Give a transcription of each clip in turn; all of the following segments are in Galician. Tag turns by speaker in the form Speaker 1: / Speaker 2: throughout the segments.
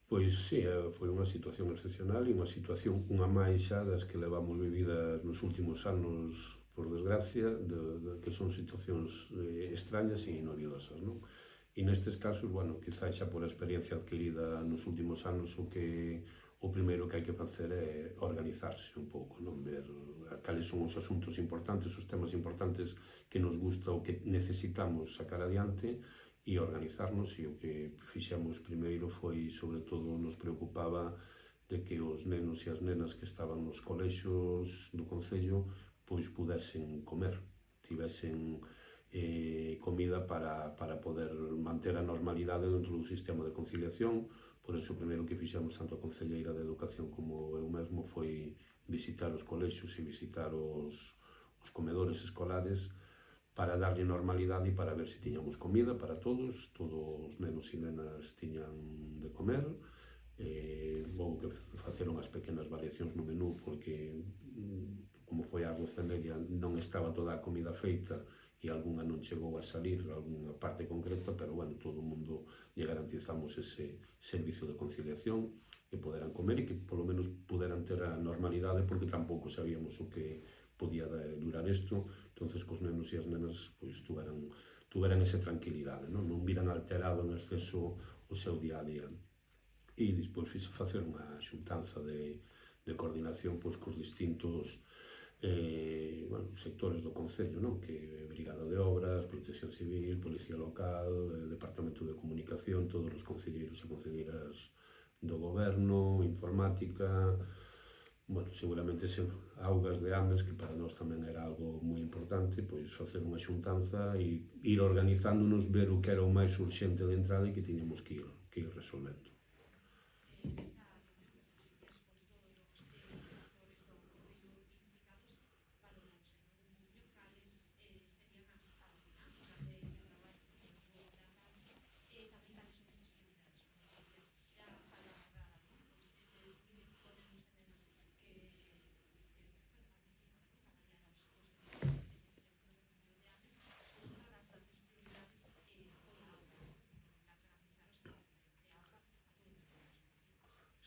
Speaker 1: Pois sí, foi unha situación excepcional e unha situación unha máis xa das que levamos vividas nos últimos anos, por desgracia, que son situacións extrañas e novidosas, non? E nestes casos, bueno, quizá xa por a experiencia adquirida nos últimos anos, o primeiro que hai que facer é organizarse un pouco, non? Ver cales son os asuntos importantes, os temas importantes que nos gusta ou que necesitamos sacar adiante, e organizarnos, e o que fixemos primeiro foi, sobre todo, nos preocupaba de que os nenos e as nenas que estaban nos colexios do Concello pois pudesen comer, tivesen comida para poder manter a normalidade dentro do sistema de conciliación. Por iso, o primeiro que fixemos tanto a Concelleira de Educación como eu mesmo foi visitar os colexios e visitar os comedores escolares para darlle normalidade e para ver se tiñamos comida para todos os nenos e nenas tiñan de comer. Houve que facer unhas pequenas variacións no menú porque, como foi a Ardoza Media, non estaba toda a comida feita e algunha non chegou a salir, algunha parte concreta, pero bueno, todo o mundo lle garantizamos ese servicio de conciliación, que poderan comer e que polo menos poderan ter a normalidade, porque tampouco sabíamos o que podía durar isto. Entonces, cos nenos e as nenas pois tuveran esa tranquilidade, non viran alterado en exceso o seu día a día. E despois fixe facer unha xuntanza de coordinación pois cos distintos sectores do Concello, non? Que Brigada de Obras, Protección Civil, Policía Local, Departamento de Comunicación, todos os concelleiros e concelleiras do Goberno, Informática. Bueno, seguramente augas de Ames, que para nós tamén era algo moi importante, pois facer unha xuntanza e ir organizándonos, ver o que era o máis urxente de entrada e que tiñamos que ir resolvendo.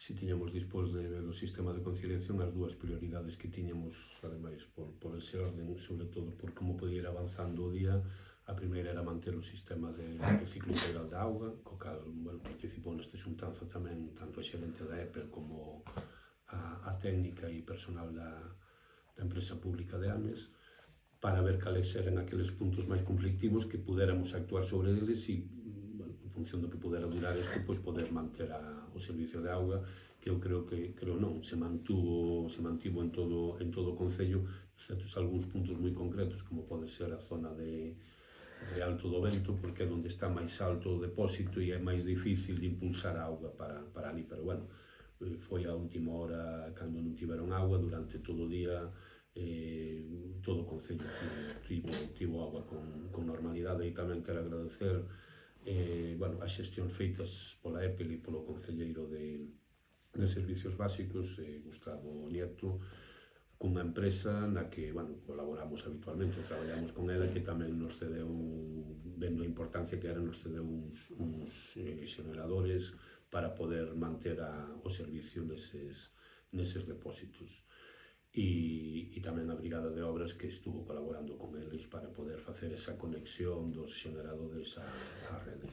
Speaker 1: Si tiñamos, despois do sistema de conciliación, as dúas prioridades que tiñamos, ademais, por ese orden, sobre todo por como podía ir avanzando o día. A primeira era manter o sistema de ciclo integral da auga, co cal, bueno, participou nesta xuntanza tamén tanto a xerente da EPER como a técnica e personal da empresa pública de Ames, para ver cales eran aqueles puntos máis conflictivos que pudéramos actuar sobre eles e, en función do que pudera durar isto, pois poder manter o servicio de auga, que eu creo non, se mantivo en todo o Concello, excepto algúns puntos moi concretos, como pode ser a zona de Alto do Vento, porque é onde está máis alto o depósito e é máis difícil de impulsar a auga para ali, pero bueno, foi a última hora cando non tiveron auga durante todo o día. Todo o Concello tivo auga con normalidade, e tamén quero agradecer as xestións feitas pola EPEL e polo Concelleiro de Servicios Básicos, Gustavo Nieto, cunha empresa na que colaboramos habitualmente, traballamos con ela, que tamén nos cedeu, vendo a importancia que era, nos cedeu uns xeneradores para poder manter o servicio neses depósitos. E tamén a Brigada de Obras, que estuvo colaborando con eles para poder facer esa conexión dos xeneradores á rede.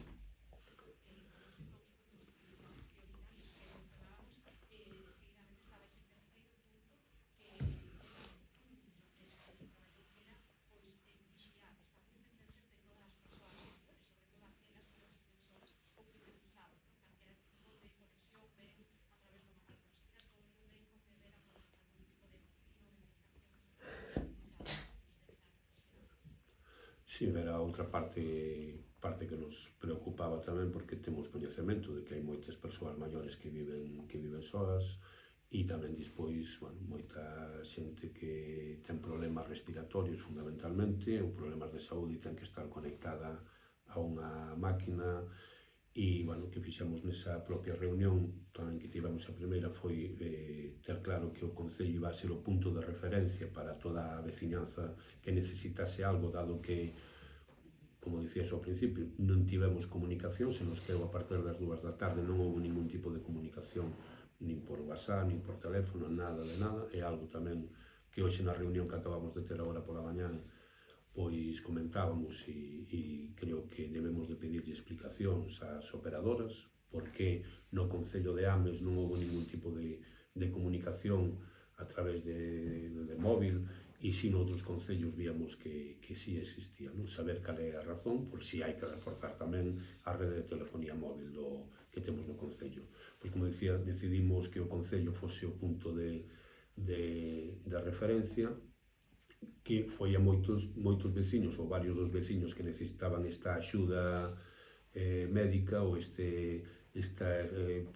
Speaker 1: Si, era outra parte que nos preocupaba tamén, porque temos coñecemento de que hai moitas persoas maiores que viven soas, e tamén despois, moita xente que ten problemas respiratorios fundamentalmente, ou problemas de saúde, e ten que estar conectada a unha máquina. E, que fixemos nesa propia reunión, tamén que tivemos a primeira, foi ter claro que o Concello iba a ser o punto de referencia para toda a veciñanza que necesitase algo, dado que como dicías ao principio, non tivemos comunicación, se nos quedou a partir das 2 da tarde, non houve ningún tipo de comunicación, nin por WhatsApp, nin por teléfono, nada de nada. É algo tamén que hoxe na reunión que acabamos de ter agora pola mañán, pois comentábamos e creo que debemos de pedirle explicacións ás operadoras, porque no Concello de Ames non houve ningún tipo de comunicación a través de móvil, e si noutros concellos víamos que si existía, non? Saber cal é a razón, por si hai que reforzar tamén a rede de telefonía móvil que temos no concello. Pois, como dicía, decidimos que o concello fose o punto de referencia, que foi a moitos veciños, ou varios dos veciños que necesitaban esta axuda médica ou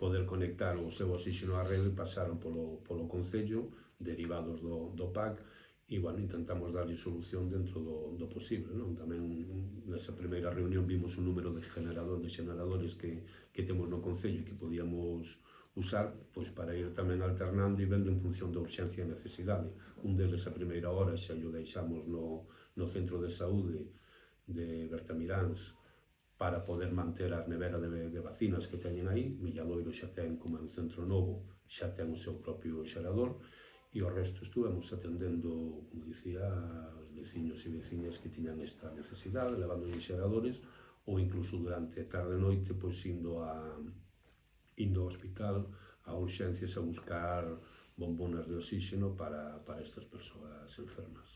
Speaker 1: poder conectar o seu oxígeno á rede, pasaron polo concello, derivados do PAC, e, bueno, intentamos darlle solución dentro do posible, non? Tamén nesa primeira reunión vimos un número de generadores que temos no concello e que podíamos usar, pois, para ir tamén alternando e vendo en función da urxencia e necesidade. Un deles a primeira hora xa o deixamos no centro de saúde de Bertamiráns para poder manter a nevera de vacinas que teñen aí. Milladoiro xa ten, como en Centro Novo, xa ten o seu propio xerador, e o resto estuvemos atendendo, como dicía, aos veciños e veciñas que tiñan esta necesidade, levando os xeradores, ou incluso durante tarde e noite, pois indo ao hospital, a urxencias, a buscar bombonas de oxígeno para estas persoas enfermas.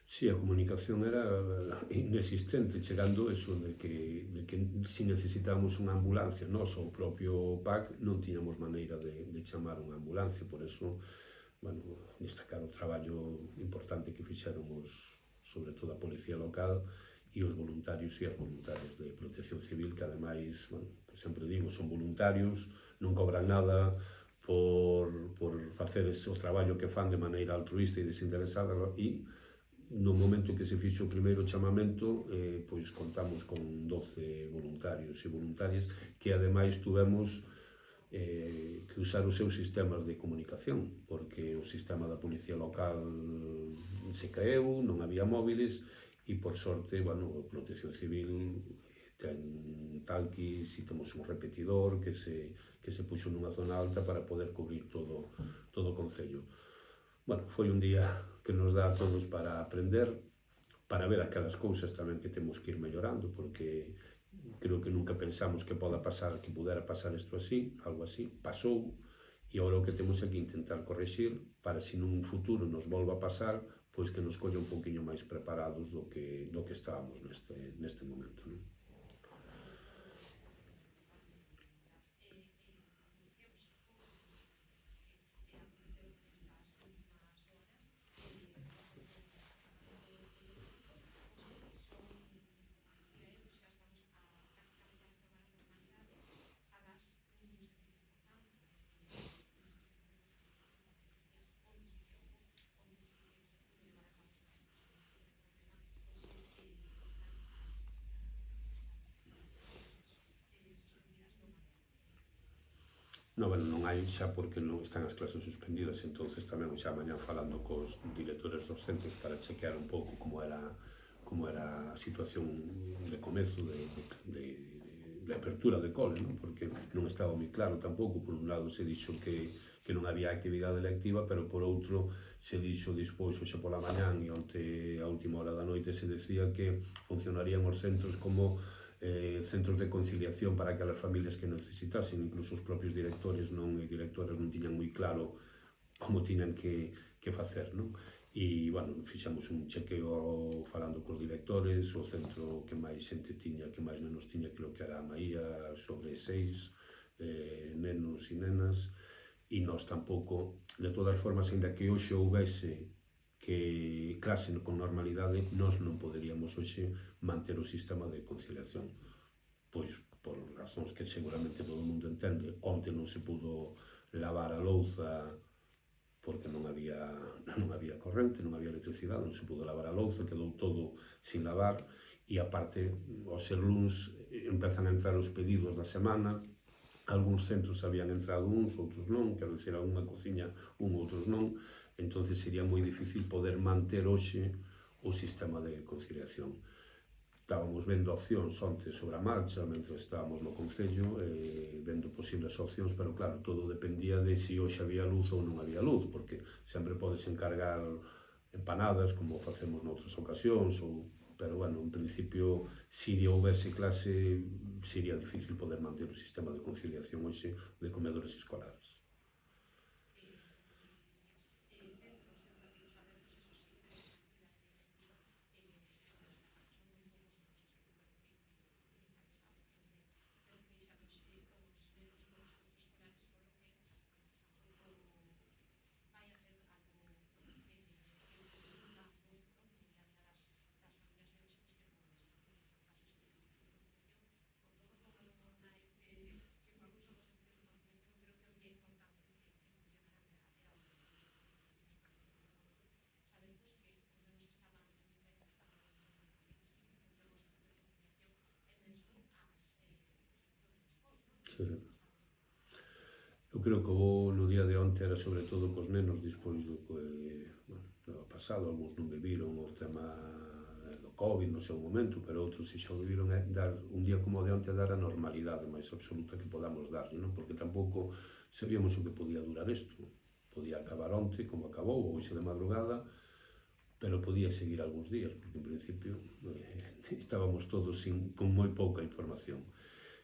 Speaker 1: Si, a comunicación era inexistente, chegando eso de que si necesitábamos unha ambulancia, nós ou o propio PAC non tiñamos maneira de chamar unha ambulancia. Por eso, bueno, destacar o traballo importante que fixeron sobre todo a Policía Local e os voluntarios e as voluntarias de Protección Civil, que ademais, bueno, que sempre digo, son voluntarios, non cobran nada por facer o traballo que fan de maneira altruista e desinteresada, e no momento que se fixo o primeiro chamamento, pois contamos con 12 voluntarios e voluntarias que ademais tuvemos que usar os seus sistemas de comunicación, porque o sistema da Policía Local se caeu, non había móviles, e por sorte, bueno, a Protección Civil ten talquis e temos un repetidor que se puxo nunha zona alta para poder cubrir todo o concello. Bueno, foi un día que nos dá a todos para aprender, para ver aquelas cousas tamén que temos que ir mellorando, porque creo que nunca pensamos que pudera pasar isto así, algo así, pasou, e agora o que temos é que intentar correxir para, se nun futuro nos volva a pasar, pois que nos colla un poquinho máis preparados do que estábamos neste momento, non? Non, bueno, non hai xa porque non están as clases suspendidas, entonces tamén xa mañá falando cos directores dos centros para chequear un pouco como era a situación de comezo de apertura de cole, non? Porque non estaba moi claro tampouco. Por un lado se dixo que non había actividade lectiva, pero por outro se dixo despois xa pola mañán e onte a última hora da noite se decía que funcionarían os centros como centros de conciliación para aquelas familias que necesitasen. Incluso os propios directores e directoras non tiñan moi claro como tiñan que facer, non? E, bueno, fixamos un chequeo falando cos directores, o centro que máis xente tiña, que máis nenos tiña, creo que era a Maía, sobre 6 nenos e nenas, e nós tampouco, de todas formas, ainda que hoxe houvese que clase con normalidade, nós non poderíamos hoxe manter o sistema de conciliación, pois por razóns que seguramente todo o mundo entende. Onte non se pudo lavar a louza porque non había corrente, non había electricidade, non se pudo lavar a louza, quedou todo sin lavar, e aparte, ao ser luns, empezan a entrar os pedidos da semana, algúns centros habían entrado uns, outros non, quero dicir, algunha cociña, outros non, entonces sería moi difícil poder manter hoxe o sistema de conciliación. Estábamos vendo opcións onte sobre a marcha, mentre estábamos no Concello, vendo posibles opcións, pero claro, todo dependía de se hoxe había luz ou non había luz, porque sempre podes encargar empanadas, como facemos noutras ocasións, pero, bueno, en principio, se houvese clase, sería difícil poder manter o sistema de conciliación hoxe de comedores escolares. Sí. Eu creo que no día de onte era sobre todo cos nenos despois do que, bueno, pasado, algúns non viviron o tema do COVID no seu momento, pero outros xa o viviron, dar un día como o de onte dar a normalidade máis absoluta que podamos dar, non? Porque tampouco sabíamos o que podía durar isto. Podía acabar onte, como acabou, hoxe de madrugada, pero podía seguir algúns días, porque en principio estábamos todos con moi pouca información.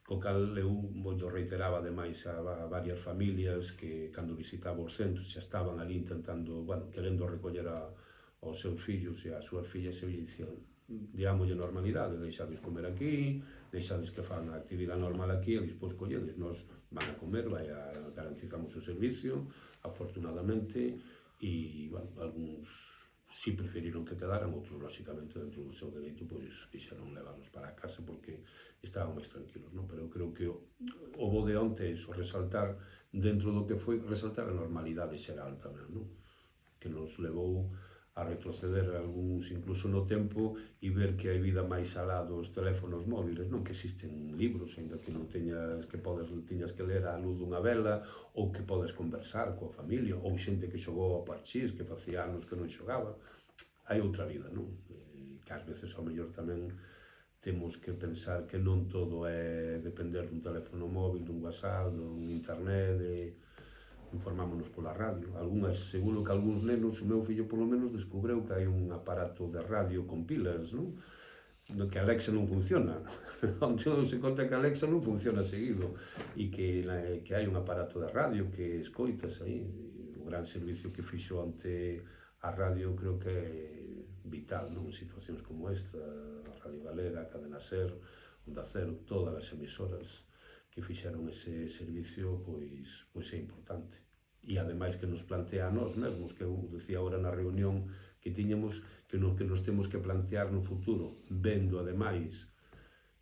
Speaker 1: Co cal eu reiteraba ademais a varias familias que cando visitaba os centros xa estaban ali intentando, querendo recoller aos seus fillos e ás súas fillas, e dicían, diámolle normalidade, deixades comer aquí, deixades que fan a actividade normal aquí, e despois colledes, nos van a comer, garantizamos o servicio, afortunadamente, e, algúns si preferiron que quedaran, outros, lóxicamente, dentro do seu dereito, pois quixeron levarlos para a casa porque estaban máis tranquilos, non? Pero eu creo que o bo de onte é iso, resaltar, dentro do que foi, resaltar a normalidade xeral tamén, non? Que nos levou a retroceder algúns, incluso no tempo, e ver que hai vida máis alá dos teléfonos móviles, non? Que existen libros, ainda que non tiñas que ler á luz dunha vela, ou que podes conversar coa familia, ou xente que xogou ao parchís, que facía anos que non xogaba. Hai outra vida, non? Que ás veces, ao mellor, tamén temos que pensar que non todo é depender dun teléfono móvil, dun WhatsApp, dun internet, informámonos pola radio. Seguro que algúns nenos, o meu fillo polo menos, descubreu que hai un aparato de radio con pilas, non? Que Alexa non funciona. Onde se conta que Alexa non funciona seguido, e que hai un aparato de radio que escoitas aí. O gran servicio que fixo onte a radio creo que é vital, non? En situacións como esta, a Radio Galega, a Cadena Ser, Onda Cero, todas as emisoras que fixeron ese servicio, pois é importante. E ademais que nos plantea a nós mesmos, que eu decía agora na reunión que tiñamos, que nos temos que plantear no futuro, vendo ademais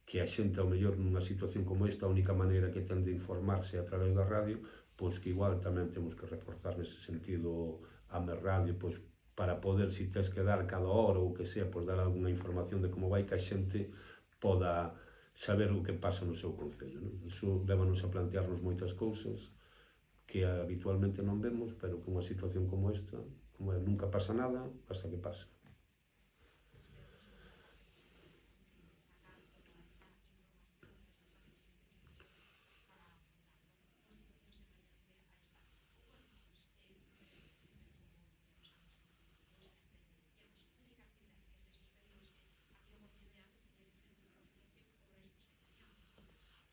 Speaker 1: que a xente ao mellor nunha situación como esta, a única maneira que ten de informarse a través da radio, pois que igual tamén temos que reforzar nese sentido a radio, pois para poder, se tes que dar cada hora ou que sea, pois dar algunha información de como vai, que a xente poda saber o que pasa no seu concello, non? Iso lévanos a plantearnos moitas cousas que habitualmente non vemos, pero que unha situación como esta, como nunca pasa nada, hasta que pasa.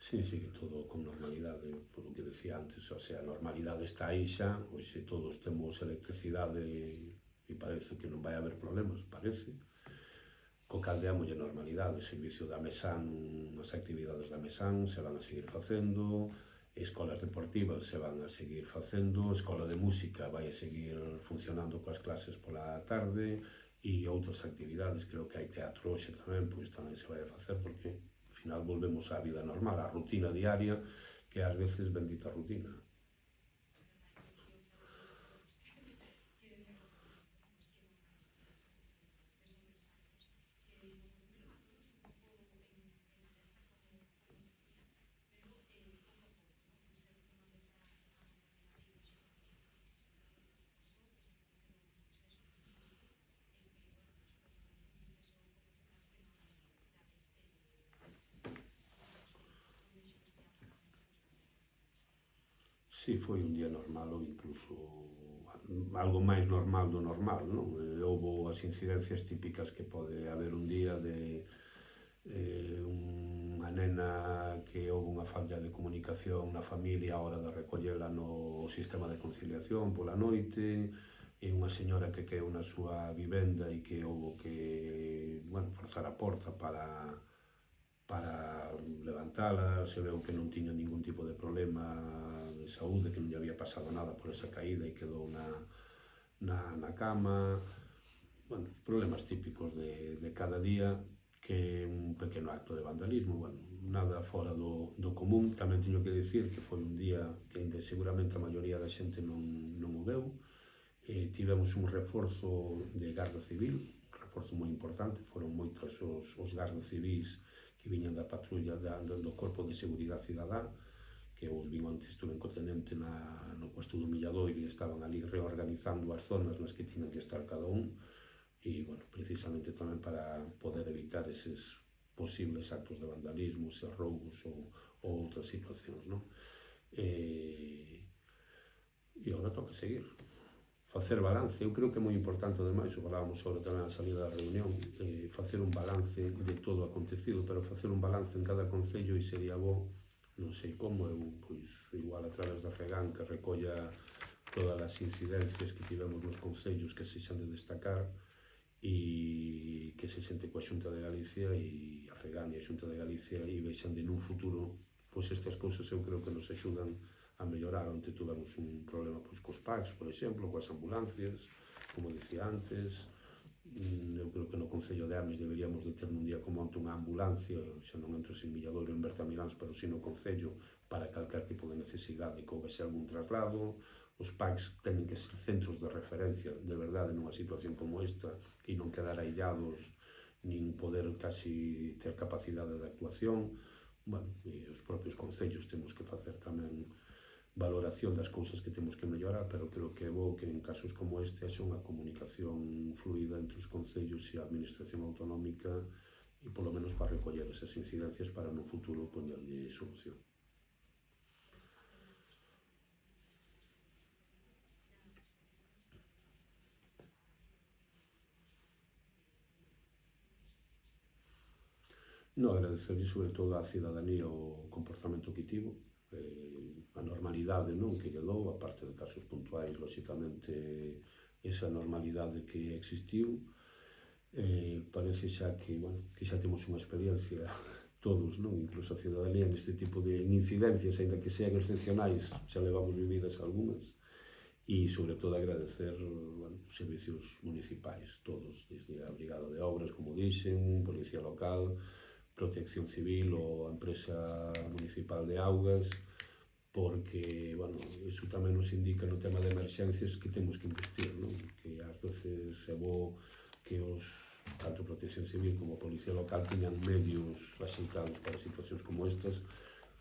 Speaker 1: Sí, que todo con normalidade, por o que decía antes, o sea, a normalidade está aí xa, hoxe todos temos electricidade e parece que non vai haber problemas, parece. Co cal deámolle normalidade, o servicio da Mesán, as actividades da Mesán se van a seguir facendo, escolas deportivas se van a seguir facendo, a escola de música vai a seguir funcionando coas clases pola tarde, e outras actividades, creo que hai teatro hoxe tamén, pois tamén se vai a facer, porque final volvemos á vida normal, á rutina diaria, que ás veces bendita rutina. Si, foi un día normal ou incluso algo máis normal do normal, non? Houbo as incidencias típicas que pode haber un día de unha nena que houve unha falla de comunicación na familia a hora de recollela no sistema de conciliación pola noite, e unha señora que quedou na súa vivenda e que houve que, bueno, forzar a porta para levantala, se veu que non tiña ningún tipo de problema de saúde, que non lle había pasado nada por esa caída e quedou na cama. Bueno, problemas típicos de cada día, que un pequeno acto de vandalismo, bueno, nada fora do común. Tamén teño que dicir que foi un día que seguramente a maioría da xente non o veu. Tivemos un reforzo de Garda Civil, un reforzo moi importante, foron moitos os gardas civis que viñan da patrulla do Corpo de Seguridade Cidadá, que os vin antes, estuve co tenente no posto do Milladoiro e estaban ali reorganizando as zonas nas que tiñan que estar cada un, e, bueno, precisamente tamén para poder evitar eses posibles actos de vandalismo, eses roubos ou outras situacións, non? E agora toca seguir. Facer balance, eu creo que é moi importante, ademais, o falábamos sobre tamén a salida da reunión, facer un balance de todo o acontecido, pero facer un balance en cada concello, e sería bo, non sei como, eu, pois, igual a través da FEGAN, que recolla todas as incidencias que tivemos nos concellos que se xan de destacar, e que se sente coa Xunta de Galicia e a FEGAN e a Xunta de Galicia e vexan de nun futuro, pois estas cousas eu creo que nos axudan a mellorar. Onte tuvemos un problema pois cos PACs, por exemplo, coas ambulancias, como dicía antes. Eu creo que no Concello de Ames deberíamos de ter un día como onte unha ambulancia, xa non entro en Milladoiro, en Bertamiráns, pero si no Concello, para calcar tipo de necesidade que houvese algún traslado. Os PACs teñen que ser centros de referencia, de verdade, nunha situación como esta, e non quedar aillados, nin poder casi ter capacidade de actuación. Bueno, e os propios concellos temos que facer tamén valoración das cousas que temos que mellorar, pero creo que é bo que en casos como este haxa unha comunicación fluida entre os concellos e a administración autonómica, e polo menos para recoller esas incidencias para no futuro poñerlle solución. No, agradecerlle sobre todo á cidadanía o comportamento que tivo, a normalidade, non, que lle dou, a parte de casos puntuais, lóxicamente, esa normalidade que existiu. Parece xa que, bueno, que xa temos unha experiencia todos, non, incluso a cidadanía, neste tipo de incidencias, aínda que sean excepcionais, xa levamos vividas algunhas, e sobre todo agradecer, bueno, os servicios municipais, todos, desde a Brigada de Obras, como dixen, Policía Local, Protección Civil ou a Empresa Municipal de Augas, porque, bueno, iso tamén nos indica no tema de emerxencias que temos que investir, non? Que ás veces é bo que tanto Protección Civil como a Policía Local teñan medios axeitados para situacións como estas,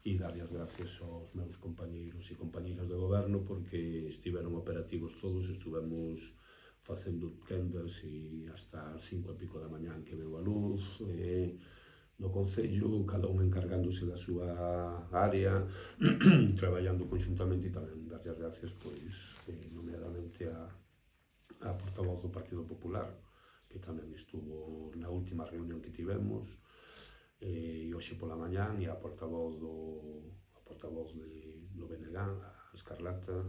Speaker 1: e darlle as gracias aos meus compañeiros e compañeiras de goberno, porque estiveron operativos todos, estuvemos facendo quendas e hasta as 5 e pico da mañán que veu a luz, no Concello, cada un encargándose da súa área, traballando conxuntamente, e tamén darlle as gracias, pois, nomeadamente a portavoz do Partido Popular, que tamén estuvo na última reunión que tivemos, e hoxe pola mañán, e a portavoz do BNG, a Escarlata,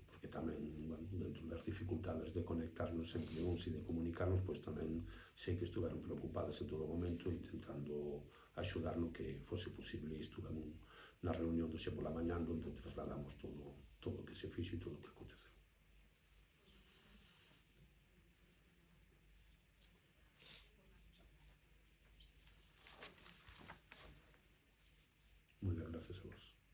Speaker 1: porque tamén, bueno, dentro das dificultades de conectarnos entre uns e de comunicarnos, pois tamén sei que estuveron preocupadas en todo momento, intentando axudar no que fose posible, e estuvemos na reunión do xe pola mañán, onde trasladamos todo o que se fixo e todo o que aconteceu. Grazas a vos.